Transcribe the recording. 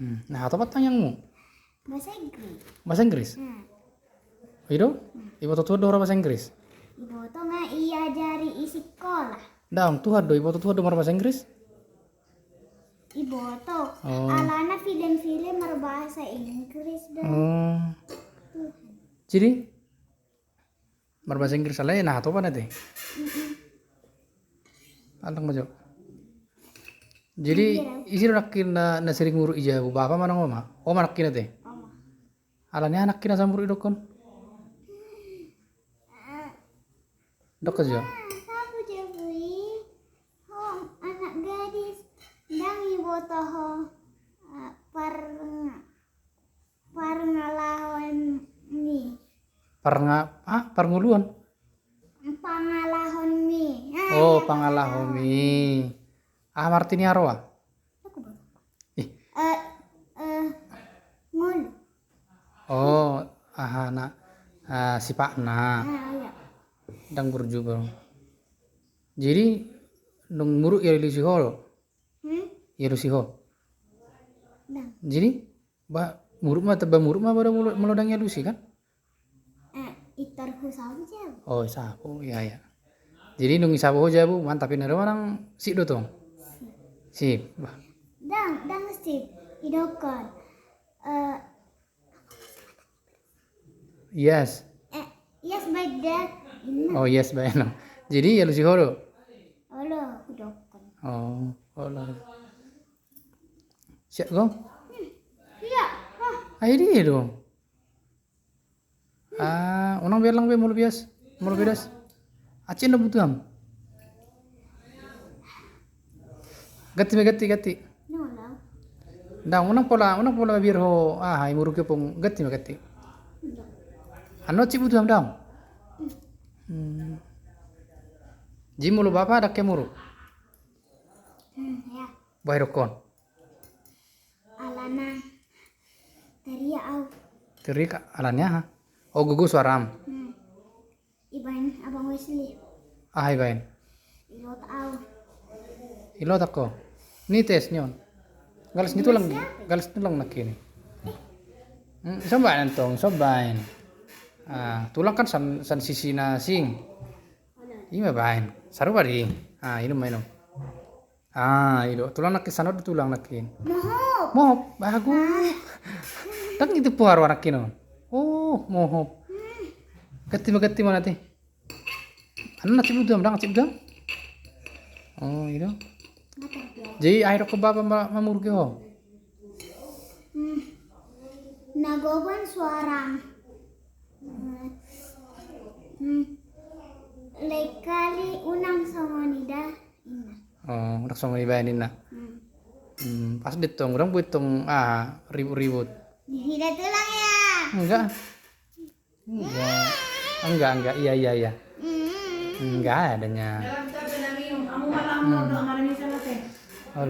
Nah, atau patang yangmu? Bahasa Inggris. Bahasa Inggris? Itu? Ibu tuh ada bahasa Inggris? Ibu tuh nggak iya jari isi sekolah. Dang, tuh ada ibu tuh ada bahasa Inggris? Ibu tuh alana film-film berbahasa Inggris dah. Jadi berbahasa Inggris salah ya, nah atau apa nanti? Anteng bajo. Jadi isi nakin na sering nguru ija bu bapak mana ngoma? Oh mana kina teh? Alanya anak kina sambur idokon? Dok aja. Sabu jebui, anak gadis, dang ibu toh perngalahon mi. Pernguluan? Pangalahon mi. Oh pangalahomi. Martini arwah? Ngulu. Oh, nak si Pak na, Iya. dang burju bro. Jadi dong muruk ya lu sihol, ya lu sihol. Dang. Jadi muruk mah pada melodang ya lu sih kan? Itar sabu jeb. Oh sapu ya ya. Jadi dong isabu aja bu, mantapin ada orang si dotong. Sip. Dang sip idokon. Yes. Yes by that. Oh yes bayang. Jadi ya lu sihol. Halo, idokon. Oh lah. Siap gong? Iya. Ayo dia dong. Unang biar lang be mulu bias. Acin na butuham. Gati. Nolau. Dang unang pola biar ho hai muru ke pong gati. Ano ci butuham dang. Ji mulu bapa dak ke muru. Ya. Bai rokon. Alana. Teria au. Teri ka alannya ha. Oh gugu suaram. Iban abang Wesley. Hai bain. Ilot au. Ilo tako. Ni tes nyon. Galas nito lang nakini. Sobain antong, sobain. Tulang kan san sisi na sing. Ima bain. Saru bari. Ini mainom. Ilo. Tulang nak sanod tulang nakin. Mohop, bagus. Tak itu puar warakin. Oh, mohop. Gati mana teh? Anu nasi budam. Oh, itu. Jadi akhir ke bapa mamur ke ho. Nagoban suarang. Lekali unang songonida ina. Oh, udah sama dibayanin nak. Pas ditong, orang buitong ribut. Tidak tulang ya. Enggak. Iya. Enggak adanya. Oh,